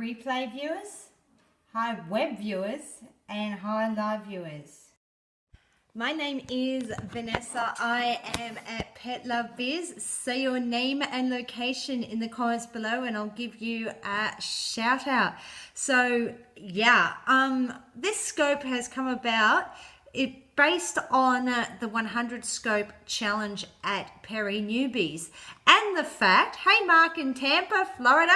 replay viewers, hi web viewers, and hi live viewers. My name is Vanessa. I am at Pet Love Biz. Say your name and location in the comments below and I'll give you a shout out. So yeah, this scope has come about based on the 100 scope challenge at Perry Newbies, and the fact, hey Mark in Tampa, Florida,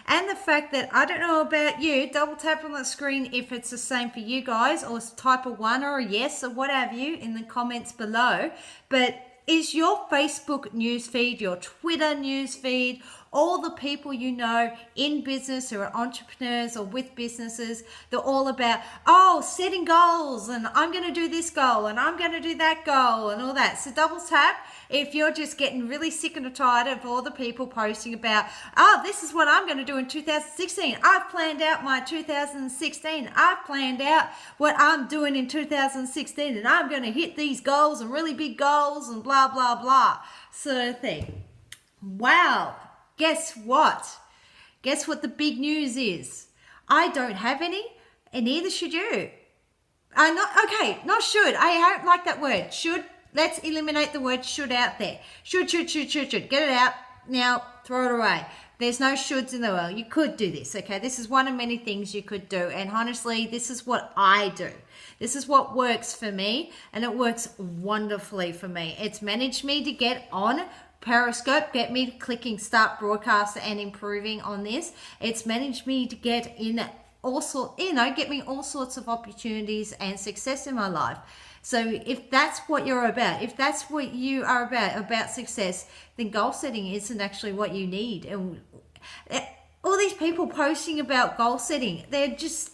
and the fact that I don't know about you, double tap on the screen if it's the same for you guys, or type a 1 or a yes or what have you in the comments below. But is your Facebook newsfeed, your Twitter newsfeed, all the people you know in business who are entrepreneurs or with businesses, they're all about, oh, setting goals and I'm going to do this goal and I'm going to do that goal and all that. So double tap if you're just getting really sick and tired of all the people posting about, oh, this is what I'm going to do in 2016. I've planned out my 2016. I've planned out what I'm doing in 2016 and I'm going to hit these goals and really big goals and blah, blah, blah sort of thing. Wow. Guess what? Guess what the big news is? I don't have any, and neither should you. Not should. I don't like that word. Should. Let's eliminate the word should out there. Should. Get it out. Now, throw it away. There's no shoulds in the world. You could do this, okay? This is one of many things you could do, and honestly, this is what I do. This is what works for me, and it works wonderfully for me. It's managed me to get on Periscope, get me clicking start broadcast and improving on this. It's managed me to get in all sorts, get me all sorts of opportunities and success in my life. So if that's what you're about, if that's what you are about success, then goal setting isn't actually what you need. And all these people posting about goal setting, they're just,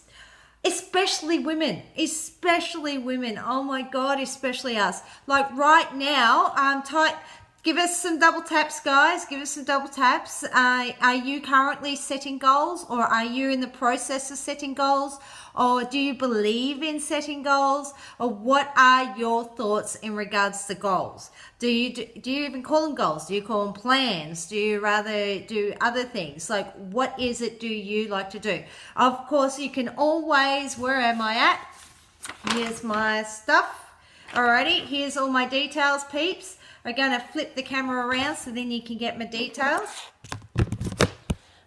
especially women, oh my God, especially us. Like right now, give us some double taps, guys. Give us some double taps. Are you currently setting goals, or are you in the process of setting goals, or do you believe in setting goals, or what are your thoughts in regards to goals? Do you even call them goals? Do you call them plans? Do you rather do other things? Like, what is it do you like to do? Of course, you can always, where am I at? Here's my stuff. Alrighty, here's all my details, peeps. I'm going to flip the camera around so then you can get my details.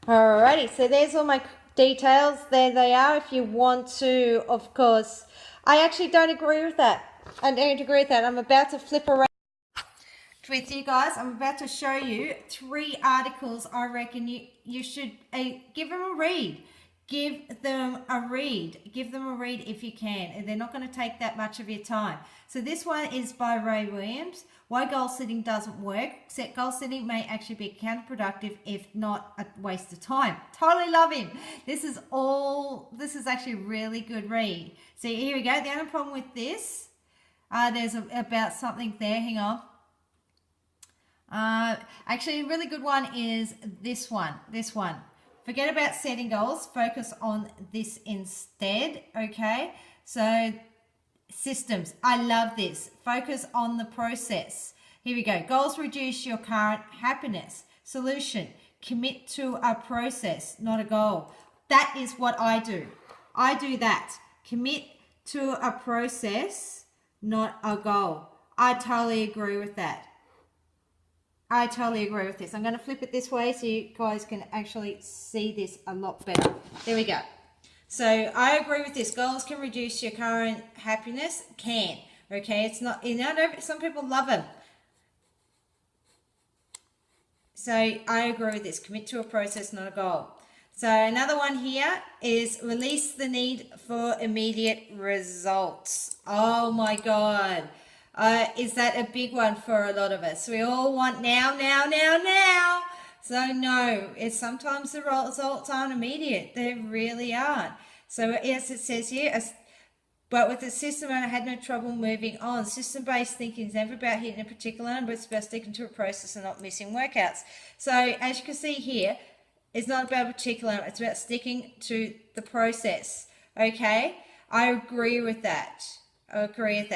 Alrighty, so there's all my details. There they are if you want to, of course. I actually don't agree with that. I don't agree with that. I'm about to flip around with you guys. I'm about to show you 3 articles I reckon you should give them a read. Give them a read. Give them a read if you can. And they're not going to take that much of your time. So this one is by Ray Williams. Why goal setting doesn't work. Goal setting may actually be counterproductive if not a waste of time. Totally love him. This is actually a really good read. So here we go. The only problem with this, there's about something there. Hang on. Actually, a really good one is this one. Forget about setting goals. Focus on this instead, okay? So, systems. I love this. Focus on the process. Here we go. Goals reduce your current happiness. Solution. Commit to a process, not a goal. That is what I do. I do that. Commit to a process, not a goal. I totally agree with that. I totally agree with this. I'm going to flip it this way so you guys can actually see this a lot better. There we go. So I agree with this. Goals can reduce your current happiness. Can. Okay. It's not, some people love them. So I agree with this. Commit to a process, not a goal. So another one here is release the need for immediate results. Oh my God. Is that a big one for a lot of us? We all want now. So no, sometimes the results aren't immediate. They really aren't. So yes, it says here, but with the system, I had no trouble moving on. System-based thinking is never about hitting a particular number. It's about sticking to a process and not missing workouts. So as you can see here, it's not about a particular number. It's about sticking to the process. Okay? I agree with that.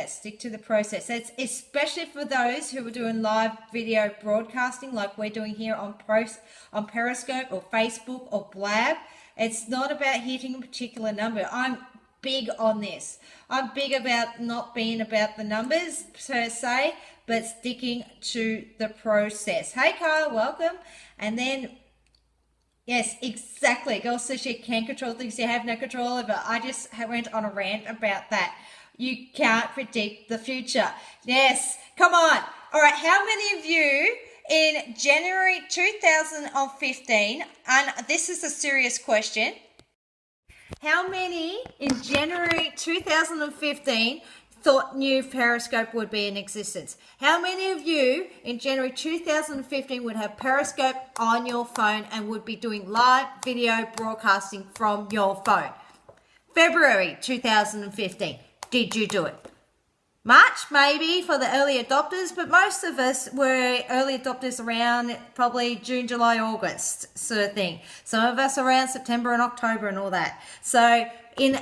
Stick to the process. It's especially for those who are doing live video broadcasting like we're doing here on Periscope or Facebook or Blab. It's not about hitting a particular number. I'm big on this. I'm big about not being about the numbers per se, but sticking to the process. Hey Kyle, welcome. And then, yes, exactly. Girl says she can control things you have no control over. I just went on a rant about that. You can't predict the future. Yes, come on. All right, how many of you in January 2015, and this is a serious question, how many in January 2015 thought new Periscope would be in existence? How many of you in January 2015 would have Periscope on your phone and would be doing live video broadcasting from your phone? February 2015, did you do it? March, maybe, for the early adopters, but most of us were early adopters around probably June, July, August sort of thing. Some of us around September and October and all that. So in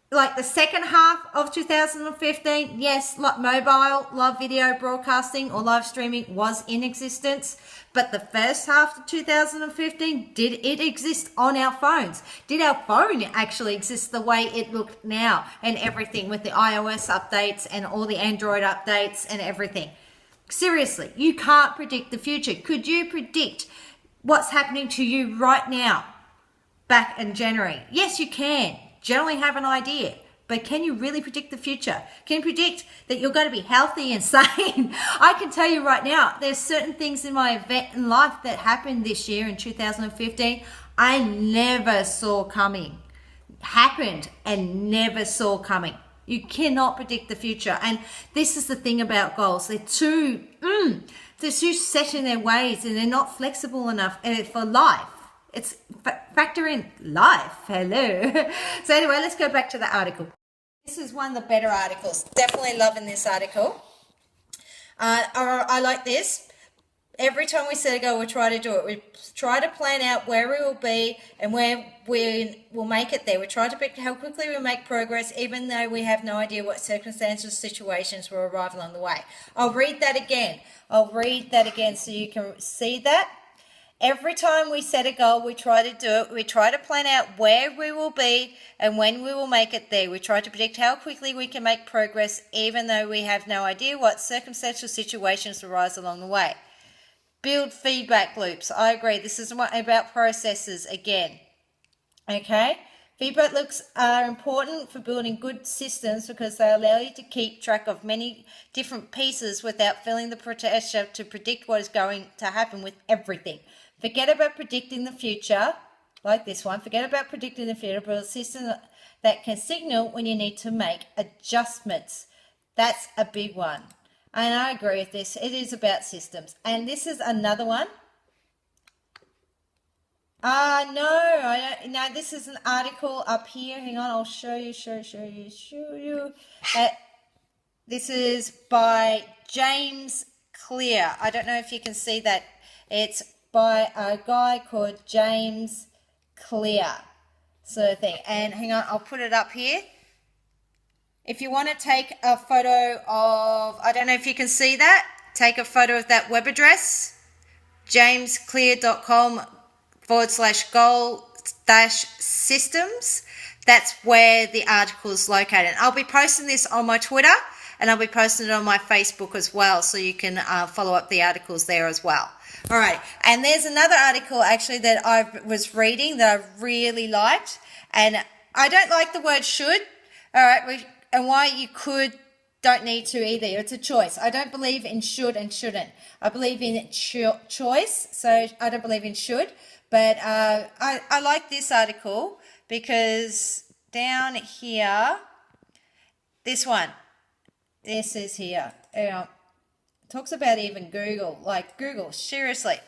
like the second half of 2015, yes, like mobile live video broadcasting or live streaming was in existence, but the first half of 2015, did it exist on our phones? Did our phone actually exist the way it looked now and everything with the iOS updates and all the Android updates and everything? Seriously, you can't predict the future. Could you predict what's happening to you right now back in January? Yes, you can. Generally have an idea, but can you really predict the future? Can you predict that you're going to be healthy and sane? I can tell you right now, there's certain things in my event in life that happened this year in 2015 I never saw coming. Happened and never saw coming. You cannot predict the future. And this is the thing about goals. They're too set in their ways and they're not flexible enough for life. It's factor in life. Hello. So anyway, let's go back to the article. This is one of the better articles. Definitely loving this article. I like this. Every time we set a goal, we try to do it. We try to plan out where we will be and where we will make it there. We try to predict how quickly we make progress, even though we have no idea what circumstances, situations will arrive along the way. I'll read that again. So you can see that. Every time we set a goal, we try to do it. We try to plan out where we will be and when we will make it there. We try to predict how quickly we can make progress, even though we have no idea what circumstantial situations arise along the way. Build feedback loops. I agree. This is about processes again. Okay? Feedback loops are important for building good systems because they allow you to keep track of many different pieces without feeling the pressure to predict what is going to happen with everything. Forget about predicting the future, like this one. Forget about predicting the future, build a system that can signal when you need to make adjustments. That's a big one. And I agree with this. It is about systems. And this is another one. No, this is an article up here. Hang on, I'll show you. This is by James Clear. I don't know if you can see that. It's by a guy called James Clear, sort of thing. And hang on, I'll put it up here. If you want to take a photo of, I don't know if you can see that, take a photo of that web address, jamesclear.com/goal-systems. That's where the article is located. I'll be posting this on my Twitter and I'll be posting it on my Facebook as well, so you can follow up the articles there as well. All right, and there's another article actually that I was reading that I really liked, and I don't like the word should, all right, and why you don't need to either. It's a choice. I don't believe in should and shouldn't. I believe in choice, so I don't believe in should, but I like this article because down here, this is here. Talks about even Google, seriously.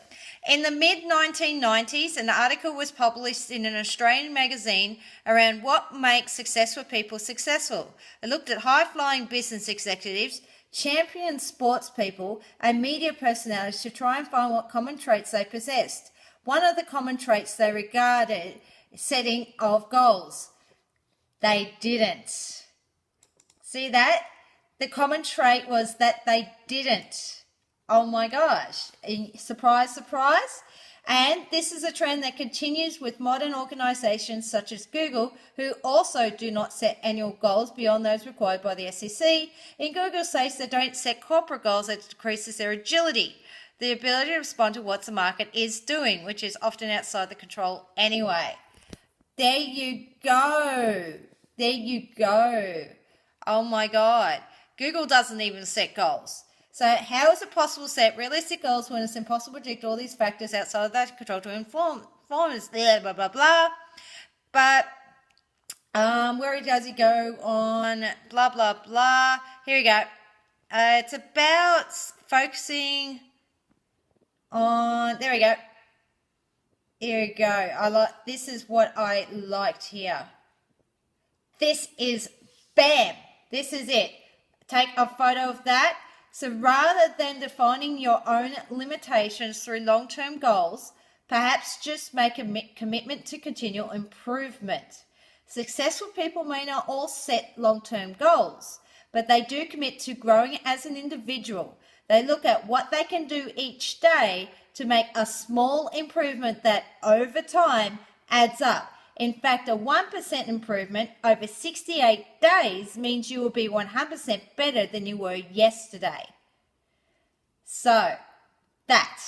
In the mid-1990s, an article was published in an Australian magazine around what makes successful people successful. It looked at high-flying business executives, champion sports people, and media personalities to try and find what common traits they possessed. One of the common traits they regarded setting of goals. They didn't. See that? The common trait was that they didn't. Oh my gosh. Surprise, surprise. And this is a trend that continues with modern organizations such as Google, who also do not set annual goals beyond those required by the SEC. In Google's case, they don't set corporate goals that decreases their agility, the ability to respond to what the market is doing, which is often outside the control anyway. There you go. There you go. Oh my God. Google doesn't even set goals. So how is it possible to set realistic goals when it's impossible to predict all these factors outside of that control to inform us? Blah, blah, blah, blah. But where does he go on? Blah, blah, blah. Here we go. It's about focusing on, there we go. Here we go. This is what I liked here. This is, bam, this is it. Take a photo of that. So rather than defining your own limitations through long-term goals, perhaps just make a commitment to continual improvement. Successful people may not all set long-term goals, but they do commit to growing as an individual. They look at what they can do each day to make a small improvement that over time adds up. In fact, a 1% improvement over 68 days means you will be 100% better than you were yesterday. So, that.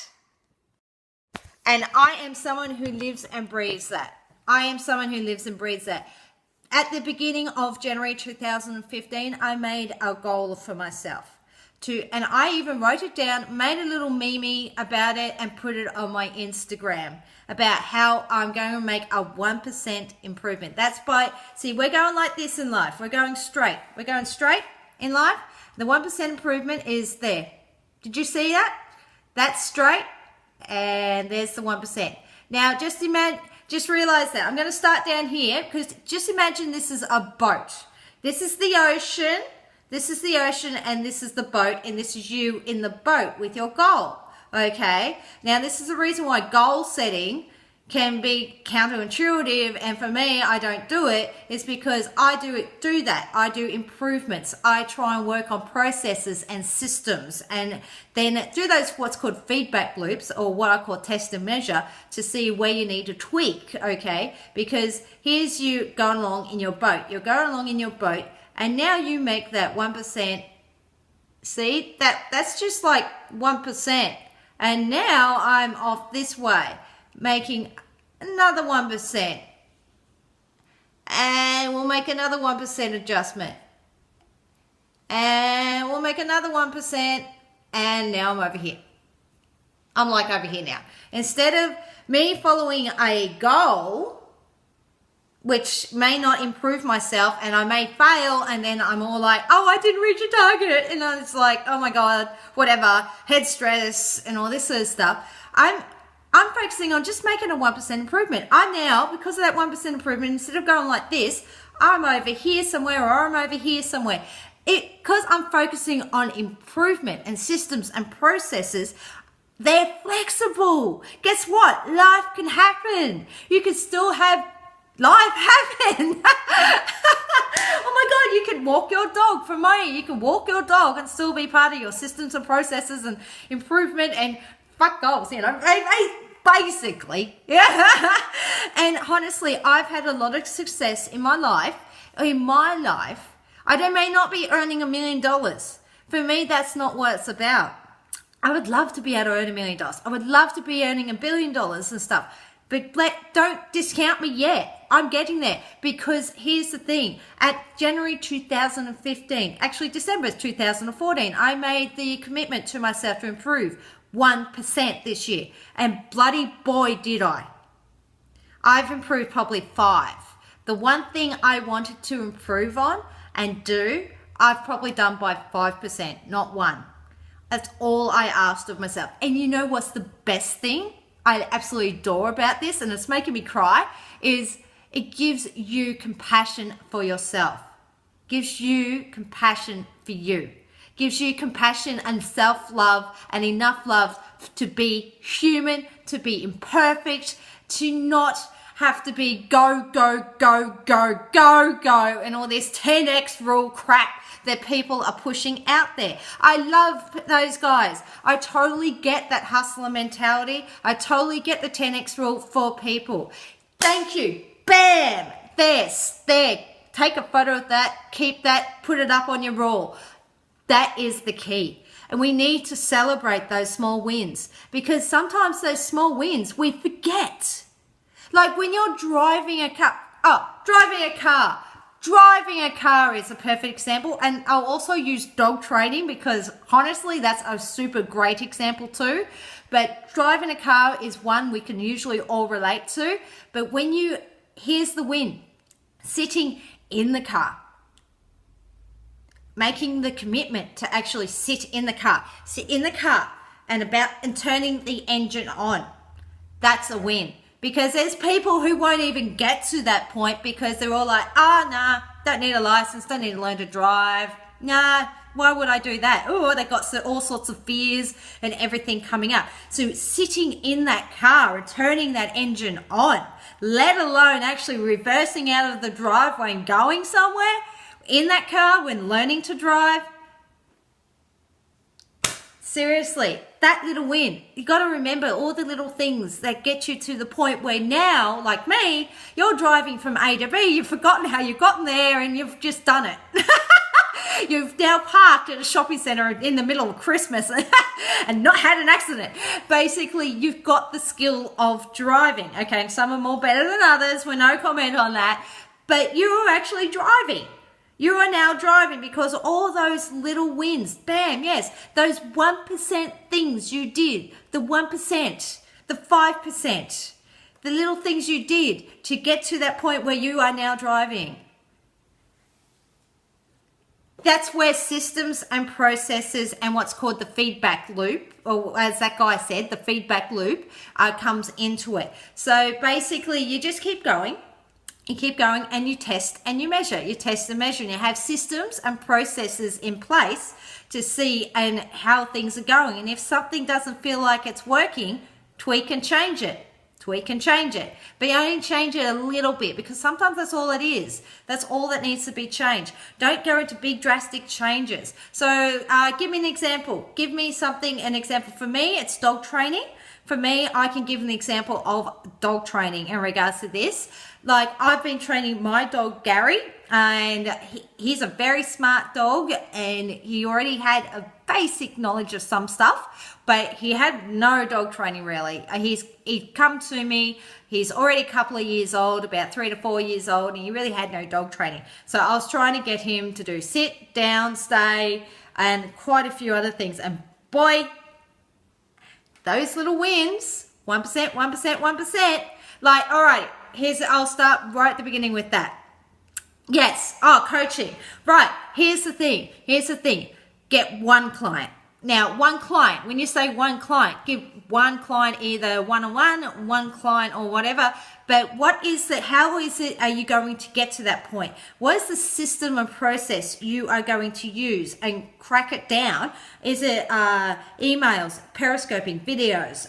And I am someone who lives and breathes that. I am someone who lives and breathes that. At the beginning of January 2015, I made a goal for myself. And I even wrote it down, made a little meme about it and put it on my Instagram about how I'm going to make a 1% improvement. That's see, we're going like this in life. We're going straight. We're going straight in life. The 1% improvement is there. Did you see that? That's straight and there's the 1%. Now just realize that. I'm going to start down here because just imagine this is a boat. This is the ocean. This is the ocean and this is the boat and this is you in the boat with your goal, okay? Now, this is the reason why goal setting can be counterintuitive, and for me, I don't do it, is because I do that. I do improvements. I try and work on processes and systems and then do those what's called feedback loops, or what I call test and measure, to see where you need to tweak, okay? Because here's you going along in your boat. You're going along in your boat, and now you make that 1%. See, that's just like 1%. And now I'm off this way, making another 1%. And we'll make another 1% adjustment. And we'll make another 1%. And now I'm over here. I'm like over here now. Instead of me following a goal, which may not improve myself and I may fail, and then I'm all like, oh, I didn't reach a target, and then it's like, oh my God, whatever, head stress and all this sort of stuff. I'm focusing on just making a 1% improvement. I'm now, because of that 1% improvement, instead of going like this, I'm over here somewhere or I'm over here somewhere. Because I'm focusing on improvement and systems and processes, they're flexible. Guess what? Life can happen. You can still have life happen. Oh my God, you can walk your dog. For me, you can walk your dog and still be part of your systems and processes and improvement and fuck goals, you know, basically. Yeah. And honestly, I've had a lot of success in my life. I may not be earning $1 million. For me, that's not what it's about. I would love to be able to earn $1 million. I would love to be earning $1 billion and stuff. But don't discount me yet. I'm getting there, because here's the thing. At January 2015, actually December 2014, I made the commitment to myself to improve 1% this year. And bloody boy, did I. I've improved probably 5. The one thing I wanted to improve on and do, I've probably done by 5%, not 1. That's all I asked of myself. And you know what's the best thing I absolutely adore about this, and it's making me cry, is it gives you compassion for yourself. Gives you compassion for you. Gives you compassion and self-love and enough love to be human, to be imperfect, to not have to be go, go, go, go, go, go, and all this 10x rule crap that people are pushing out there. I love those guys. I totally get that hustler mentality. I totally get the 10x rule for people. Thank you. Bam. There. Take a photo of that. Keep that. Put it up on your wall. That is the key. And we need to celebrate those small wins, because sometimes those small wins we forget. Like when you're driving a car. Driving a car is a perfect example, and I'll also use dog training because honestly that's a super great example too. But driving a car is one we can usually all relate to. But here's the win: sitting in the car, making the commitment to actually sit in the car and turning the engine on. That's a win. Because there's people who won't even get to that point because they're all like, nah, don't need a license, don't need to learn to drive. Nah, why would I do that? Oh, they got all sorts of fears and everything coming up. So sitting in that car and turning that engine on, let alone actually reversing out of the driveway and going somewhere in that car when learning to drive. Seriously, that little win. You got to remember all the little things that get you to the point where now, like me, you're driving from A to B. You've forgotten how you got there and you've just done it. You've now parked at a shopping center in the middle of Christmas and not had an accident. Basically, you've got the skill of driving. Okay, some are more better than others. We're no comment on that. But you're actually driving. You are now driving because all those little wins, bam, yes, those 1% things you did, the 1%, the 5%, the little things you did to get to that point where you are now driving. That's where systems and processes and what's called the feedback loop, or as that guy said, the feedback loop comes into it. So basically you just keep going. You keep going and you test and you measure. You test and measure, and you have systems and processes in place to see and how things are going. And if something doesn't feel like it's working, tweak and change it. Tweak and change it. But you only change it a little bit, because sometimes that's all it is. That's all that needs to be changed. Don't go into big drastic changes. So give me an example. Give me an example. For me, it's dog training. For me, I can give an example of dog training in regards to this. Like, I've been training my dog, Gary, and he's a very smart dog, and he already had a basic knowledge of some stuff, but he had no dog training really. He'd come to me, he's already a couple of years old, about 3 to 4 years old, and he really had no dog training. So I was trying to get him to do sit, down, stay, and quite a few other things. And boy, those little wins, 1%, 1%, 1%, like, all right, I'll start right at the beginning with that. Yes, coaching. Right, here's the thing. Get one client. Now, one client, when you say one client, give one client either one-on-one, one client or whatever, but how are you going to get to that point? What is the system and process you are going to use, and crack it down? Is it emails, periscoping, videos,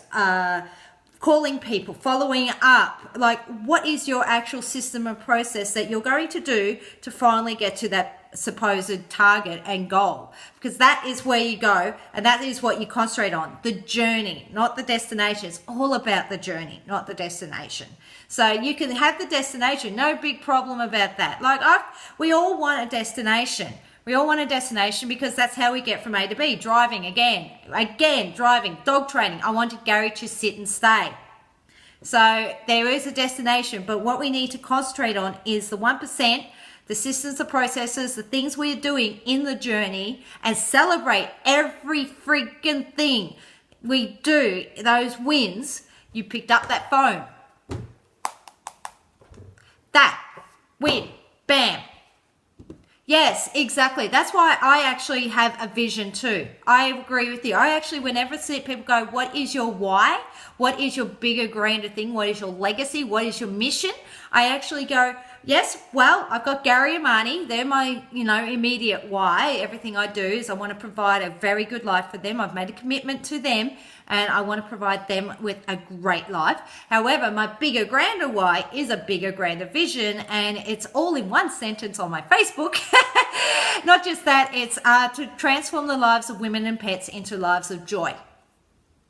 calling people, following up? Like, what is your actual system and process that you're going to do to finally get to that supposed target and goal? Because that is where you go, and that is what you concentrate on, the journey, not the destination. It's all about the journey, not the destination. So you can have the destination, no big problem about that. Like, we all want a destination. We all want a destination because that's how we get from A to B. Driving, again, driving, dog training. I wanted Gary to sit and stay. So there is a destination, but what we need to concentrate on is the 1%, the systems, the processes, the things we're doing in the journey, and celebrate every freaking thing we do, those wins. You picked up that phone. That win, bam. Yes, exactly. That's why I actually have a vision too. I agree with you. I actually, whenever I see people go, what is your why? What is your bigger, grander thing? What is your legacy? What is your mission? I actually go, yes, well, I've got Gary and Marnie. They're my, immediate why. Everything I do is I want to provide a very good life for them. I've made a commitment to them and I want to provide them with a great life. However, my bigger, grander why is a bigger, grander vision, and it's all in one sentence on my Facebook. Not just that, it's to transform the lives of women and pets into lives of joy.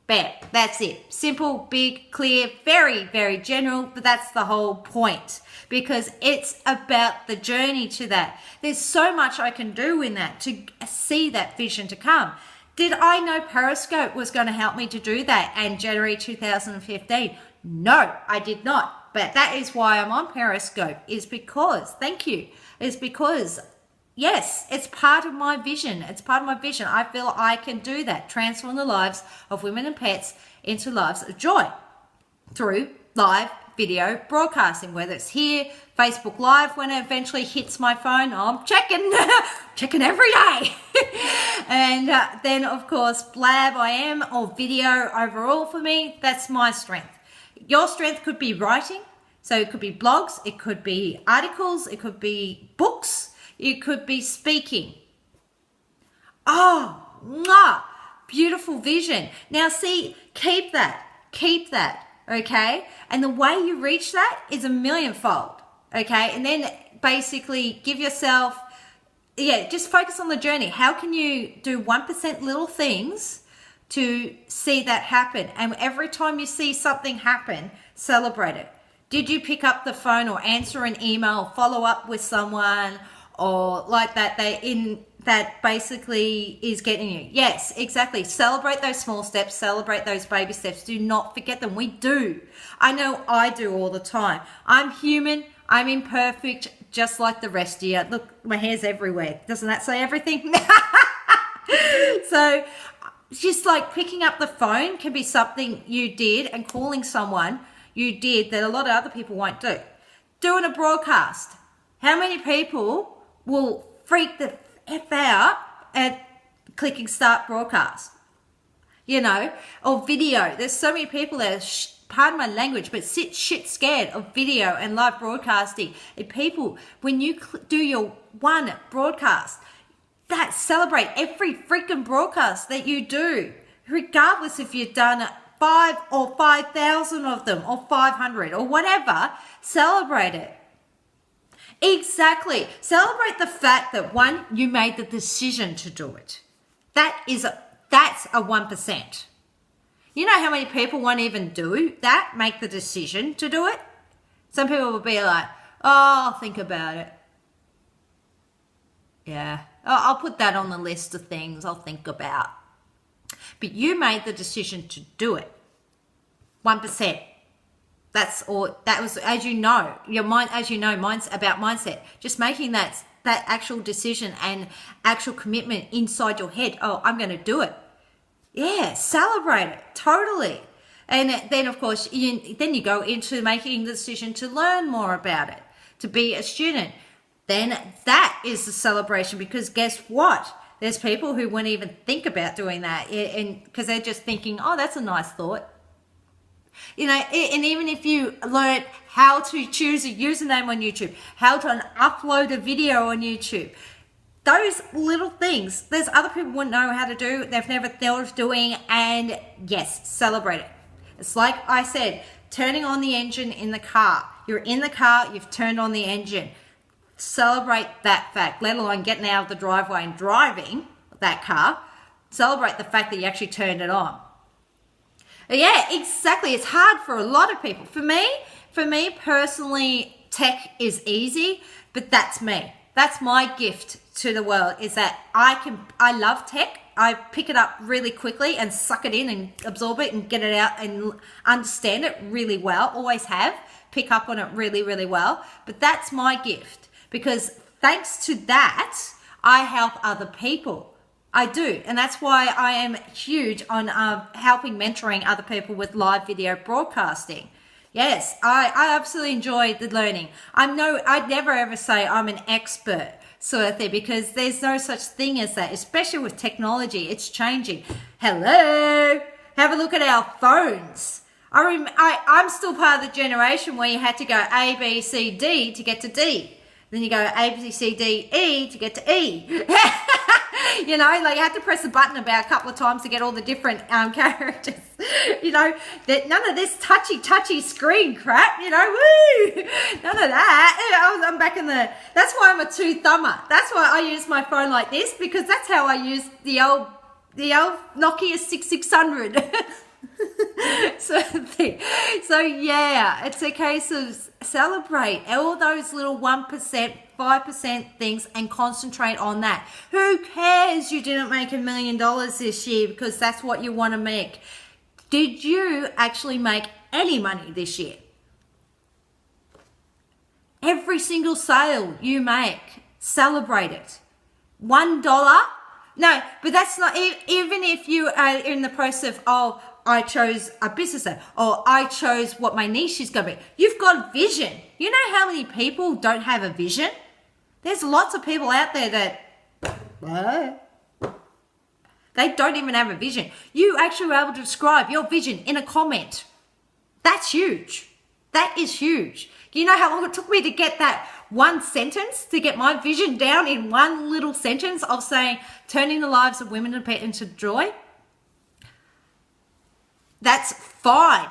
Bam, that's it. Simple, big, clear, very, very general, but that's the whole point, because it's about the journey to that. There's so much I can do in that to see that vision to come. Did I know Periscope was going to help me to do that in January 2015? No, I did not. But that is why I'm on Periscope, is because, yes, it's part of my vision. It's part of my vision. I feel I can do that, transform the lives of women and pets into lives of joy through live video broadcasting, whether it's here, Facebook Live, when it eventually hits my phone, I'm checking every day. And then, of course, Blab I am, or video overall for me, that's my strength. Your strength could be writing. So it could be blogs, it could be articles, it could be books, it could be speaking. Oh, beautiful vision. Now see, keep that, okay? And the way you reach that is a millionfold, okay? And then basically give yourself, just focus on the journey. How can you do 1% little things to see that happen? And every time you see something happen, celebrate it. Did you pick up the phone or answer an email or follow up with someone or like that? That basically is getting you. Yes, exactly. Celebrate those small steps. Celebrate those baby steps. Do not forget them. We do. I know I do all the time. I'm human. I'm imperfect, just like the rest of you. Look, my hair's everywhere. Doesn't that say everything? So just like picking up the phone can be something you did, and calling someone you did that a lot of other people won't do. Doing a broadcast. How many people will freak the F out at clicking start broadcast? Or video. There's so many people that are, pardon my language, but shit scared of video and live broadcasting. And people, when you do your one broadcast, celebrate every freaking broadcast that you do, regardless if you've done 5 or 5,000 of them or 500 or whatever. Celebrate it. Exactly. Celebrate the fact that, one, you made the decision to do it. That's a 1%. You know how many people won't even do that, make the decision to do it? Some people will be like, oh, I'll think about it. Yeah, I'll put that on the list of things I'll think about. But you made the decision to do it. 1%. That's all. That was, as you know, your mind, mine's about mindset. Just making that actual decision and actual commitment inside your head. Oh, I'm going to do it. Yeah, celebrate it. Totally. And then, of course, then you go into making the decision to learn more about it, to be a student. Then that is the celebration, because guess what? There's people who wouldn't even think about doing that, and because they're just thinking, oh, that's a nice thought. And even if you learn how to choose a username on YouTube, how to upload a video on YouTube, those little things, there's other people wouldn't know how to do, they've never thought of doing, and yes, celebrate it. It's like I said, turning on the engine in the car. You're in the car, you've turned on the engine. Celebrate that fact, let alone getting out of the driveway and driving that car. Celebrate the fact that you actually turned it on. Yeah, exactly. It's hard for a lot of people. For me personally, tech is easy, but that's me. That's my gift to the world, is that I love tech. I pick it up really quickly and suck it in and absorb it and get it out and understand it really well. Always have. Pick up on it really, really well. But that's my gift, because thanks to that, I help other people. I do, and that's why I am huge on helping mentoring other people with live video broadcasting. Yes, I absolutely enjoy the learning. I'd never ever say I'm an expert sort of thing, because there's no such thing as that, especially with technology. It's changing. Hello, have a look at our phones. I'm still part of the generation where you had to go A, B, C, D to get to D. Then you go A, B, C, D, E to get to E. You know, like you had to press the button about a couple of times to get all the different characters. You know, that none of this touchy screen crap, you know, woo! None of that. I'm back in the, that's why I'm a two-thumber. That's why I use my phone like this, because that's how I use the old Nokia 6600. So yeah, it's a case of celebrate all those little 1%, 5% things and concentrate on that. Who cares you didn't make $1 million this year because that's what you want to make? Did you actually make any money this year? Every single sale you make, celebrate it. $1? No, but that's not, even if you are in the process of, oh, I chose a business or I chose what my niche is going to be. You've got a vision. You know how many people don't have a vision? There's lots of people out there that they don't even have a vision. You actually were able to describe your vision in a comment. That's huge. That is huge. You know how long it took me to get that one sentence, to get my vision down in one little sentence of saying, turning the lives of women into joy? That's fine.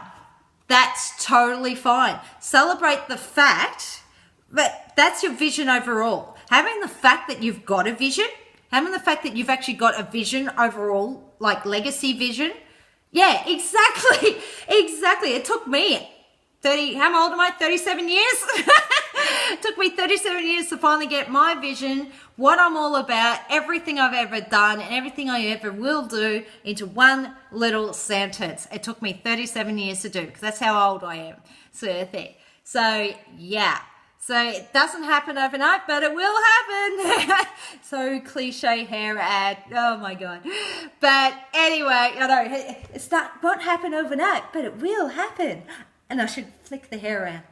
That's totally fine. Celebrate the fact that that's your vision overall. Having the fact that you've got a vision, having the fact that you've actually got a vision overall, like legacy vision. Yeah, exactly. Exactly. It took me 30, how old am I? 37 years? It took me 37 years to finally get my vision, what I'm all about, everything I've ever done and everything I ever will do into one little sentence. It took me 37 years to do because that's how old I am, sort of thing. So yeah, so it doesn't happen overnight, but it will happen. So cliche hair ad, oh my God. But anyway, I know it's not, won't happen overnight, but it will happen. And I should flick the hair around.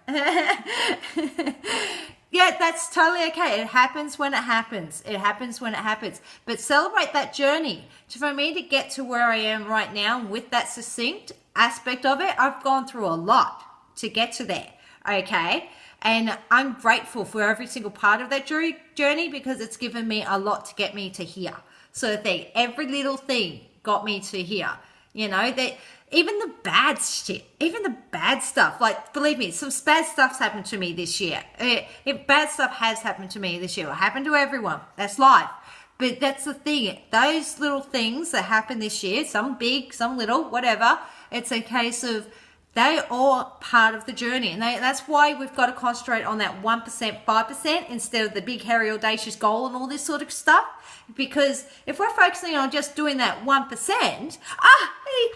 Yeah, that's totally okay. It happens when it happens. It happens when it happens. But celebrate that journey. For me to get to where I am right now with that succinct aspect of it, I've gone through a lot to get to there, okay? And I'm grateful for every single part of that journey because it's given me a lot to get me to here. So every little thing got me to here. You know, that even the bad shit, even the bad stuff, like, believe me, some bad stuff's happened to me this year. Bad stuff has happened to me this year. It happened to everyone. That's life. But that's the thing. Those little things that happened this year, some big, some little, whatever, it's a case of they are part of the journey. And that's why we've got to concentrate on that 1%, 5% instead of the big, hairy, audacious goal and all this sort of stuff. Because if we're focusing on just doing that 1%,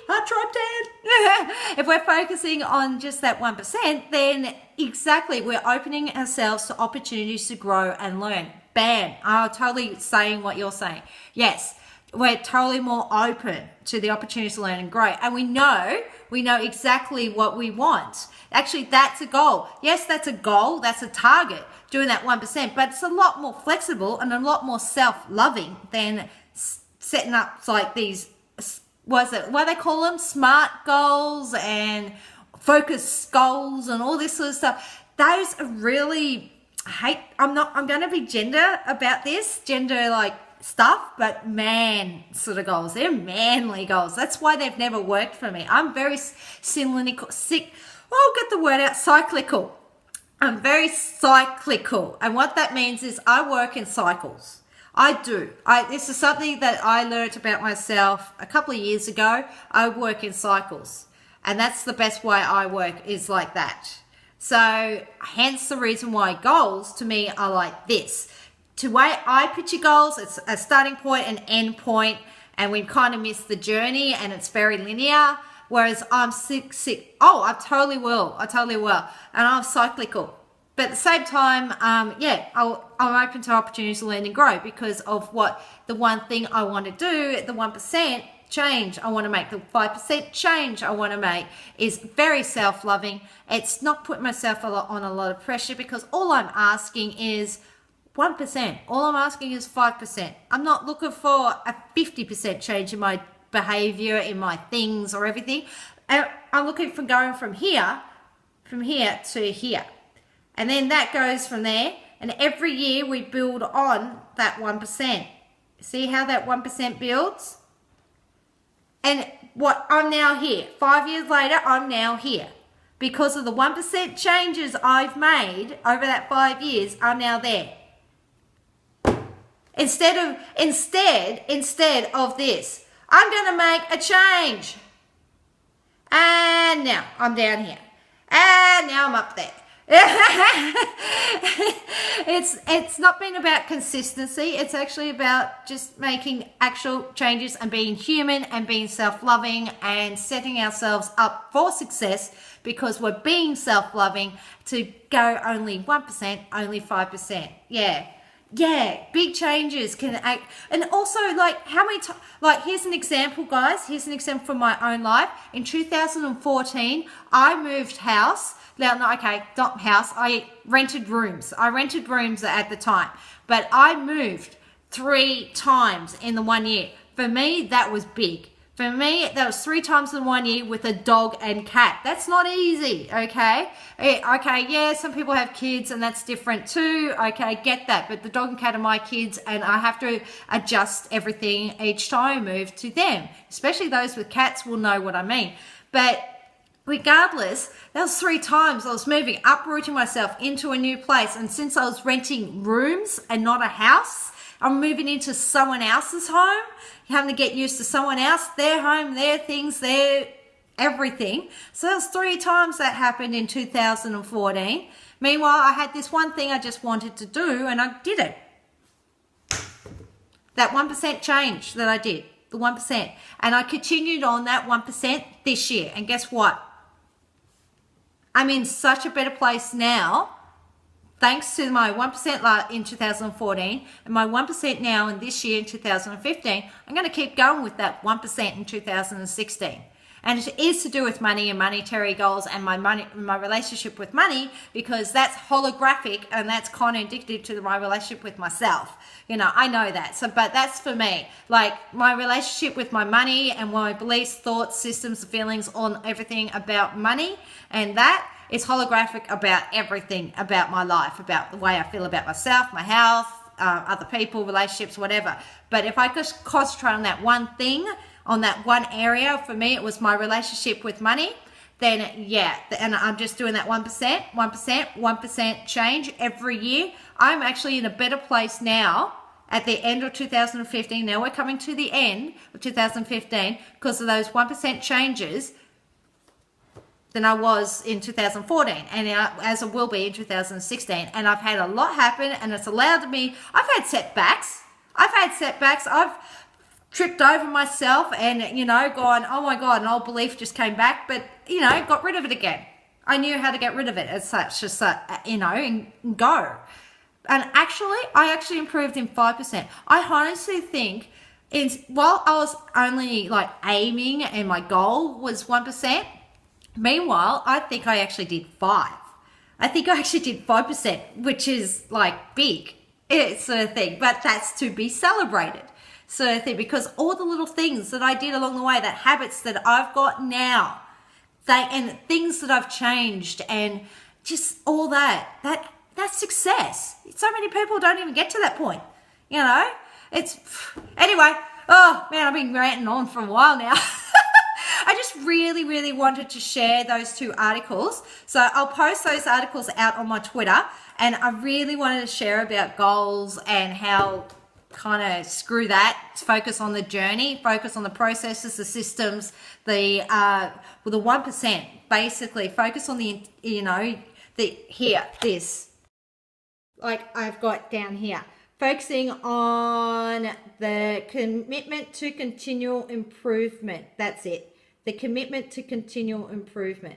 heart drop dead. If we're focusing on just that 1%, then exactly, we're opening ourselves to opportunities to grow and learn. Bam. I'm totally saying what you're saying. Yes, we're totally more open to the opportunities to learn and grow. And we know exactly what we want. Actually, that's a goal. Yes, that's a goal. That's a target, doing that 1%. But it's a lot more flexible and a lot more self-loving than setting up like these, what they call them? Smart goals and focus goals and all this sort of stuff. Those are really, I'm going to be gender about this, gender like stuff, but man sort of goals. They're manly goals. That's why they've never worked for me. I'm very cyclical. I'm very cyclical. And what that means is I work in cycles. I do. This is something that I learned about myself a couple of years ago. I work in cycles. And that's the best way I work, is like that. So hence the reason why goals to me are like this. To way I picture goals, it's a starting point and end point, and we kind of miss the journey and it's very linear. Whereas I'm I totally will. And I'm cyclical. But at the same time, I'm open to opportunities to learn and grow because of what the one thing I want to do, the 1% change I want to make, the 5% change I want to make is very self-loving. It's not putting myself on a lot of pressure because all I'm asking is 1%. All I'm asking is 5%. I'm not looking for a 50% change in my behavior, in my things or everything. And I'm looking for going from here to here. And then that goes from there. And every year we build on that 1%. See how that 1% builds? And what I'm now here. 5 years later, I'm now here. Because of the 1% changes I've made over that 5 years, I'm now there. Instead of this, I'm going to make a change. And now I'm down here. And now I'm up there. It's not been about consistency. It's actually about just making actual changes and being human and being self-loving and setting ourselves up for success because we're being self-loving to go only 1%, only 5%. Yeah, big changes can act. And also, like, how many times, like, here's an example, guys. Here's an example from my own life. In 2014, I moved house. Now, no, okay, not house. I rented rooms. I rented rooms at the time. But I moved 3 times in the 1 year. For me, that was big. For me, that was 3 times in 1 year with a dog and cat. That's not easy, okay? Okay, yeah, some people have kids and that's different too. Okay, I get that. But the dog and cat are my kids and I have to adjust everything each time I move to them. Especially those with cats will know what I mean. But regardless, that was 3 times I was moving, uprooting myself into a new place. And since I was renting rooms and not a house, I'm moving into someone else's home, having to get used to someone else, their home, their things, their everything. So that was 3 times that happened in 2014. Meanwhile, I had this one thing I just wanted to do and I did it. That 1% change that I did, the 1%. And I continued on that 1% this year. And guess what? I'm in such a better place now thanks to my 1% in 2014 and my 1% now in this year in 2015, I'm going to keep going with that 1% in 2016. And it is to do with money and monetary goals and my relationship with money because that's holographic and that's contradictory to my relationship with myself. You know, I know that. So, but that's for me. Like my relationship with my money and my beliefs, thoughts, systems, feelings on everything about money and that is holographic about everything about my life, about the way I feel about myself, my health, other people, relationships, whatever. But if I just concentrate on that one thing, on that one area, for me, it was my relationship with money, then yeah, and I'm just doing that 1% change every year. I'm actually in a better place now at the end of 2015. Now we're coming to the end of 2015 because of those 1% changes than I was in 2014 and as it will be in 2016. And I've had a lot happen and it's allowed me, I've had setbacks. I've tripped over myself and, you know, gone, oh my God, an old belief just came back, but, you know, got rid of it again. I knew how to get rid of it as such, just, you know, and go. And actually, I actually improved in 5%. I honestly think, while I was only like aiming and my goal was 1%, meanwhile, I think I actually did 5. I think I actually did 5%, which is like big, sort of thing. But that's to be celebrated, sort of thing, because all the little things that I did along the way, that habits that I've got now, and things that I've changed, and just all that's success. So many people don't even get to that point, you know. Anyway. Oh man, I've been ranting on for a while now. I just really wanted to share those 2 articles. So I'll post those articles out on my Twitter, and I really wanted to share about goals and how kind of screw that, focus on the journey, focus on the processes, the systems, the 1%, basically focus on the, you know, this, like I've got down here. Focusing on the commitment to continual improvement. That's it. The commitment to continual improvement.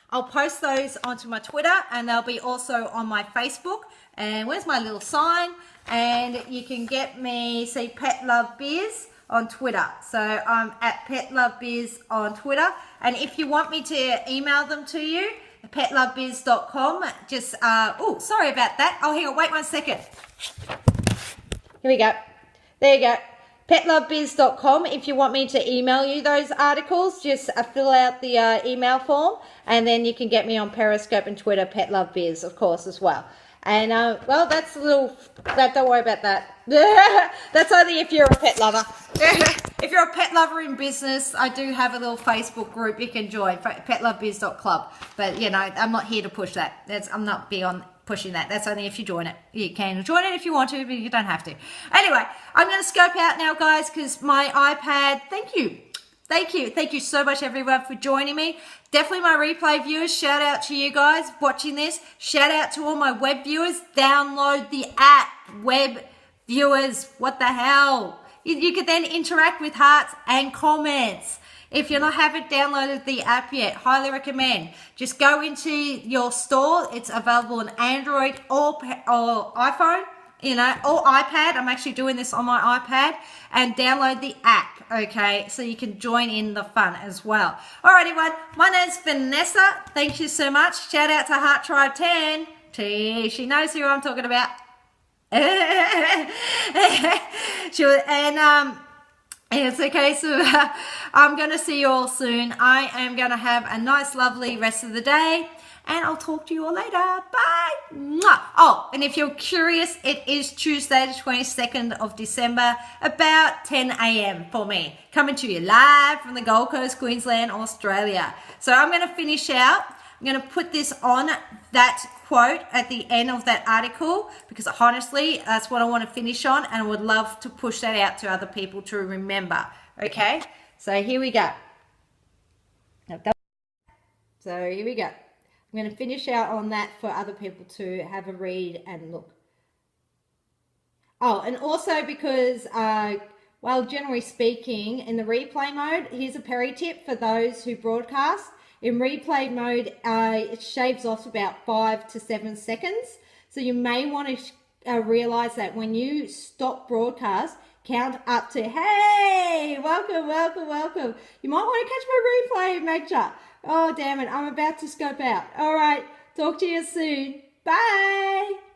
I'll post those onto my Twitter and they'll be also on my Facebook. And where's my little sign? And you can get me, see Pet Love Biz on Twitter. So I'm at Pet Love Biz on Twitter. And if you want me to email them to you, petlovebiz.com. Just, oh, sorry about that. Oh, hang on, wait 1 second. Here we go. There you go. petlovebiz.com. If you want me to email you those articles, just fill out the email form, and then you can get me on Periscope and Twitter, petlovebiz, of course, as well. And, well, that's a little, don't worry about that. That's only if you're a pet lover. If you're a pet lover in business, I do have a little Facebook group you can join, petlovebiz.club. But, you know, I'm not here to push that. I'm not big on pushing that. That's only if you join it. You can join it if you want to, but you don't have to. Anyway, I'm going to scope out now, guys, because my iPad, thank you so much, everyone, for joining me. Definitely my replay viewers, shout out to you guys watching this. Shout out to all my web viewers. Download the app, web viewers. What the hell? You could then interact with hearts and comments. If you haven't downloaded the app yet, highly recommend. Just go into your store. It's available on Android or iPhone, you know, or iPad. I'm actually doing this on my iPad. And download the app, okay? So you can join in the fun as well. All right, everyone. My name's Vanessa. Thank you so much. Shout out to Heart Tribe 10. She knows who I'm talking about. It's okay, so I'm going to see you all soon. I am going to have a nice, lovely rest of the day, and I'll talk to you all later. Bye. Mwah. Oh, and if you're curious, it is Tuesday, the 22nd of December, about 10 a.m. for me, coming to you live from the Gold Coast, Queensland, Australia. So I'm going to finish out. I'm going to put this on that quote at the end of that article, because honestly, that's what I want to finish on, and I would love to push that out to other people to remember. Okay, so here we go. So here we go. I'm going to finish out on that for other people to have a read and look. Oh, and also because, well, generally speaking, in the replay mode, here's a Perry tip for those who broadcast. In replay mode, it shaves off about 5 to 7 seconds. So you may want to realize that when you stop broadcast, count up to, hey, welcome, welcome, welcome. You might want to catch my replay, make sure. Oh, damn it, I'm about to scope out. All right, talk to you soon. Bye.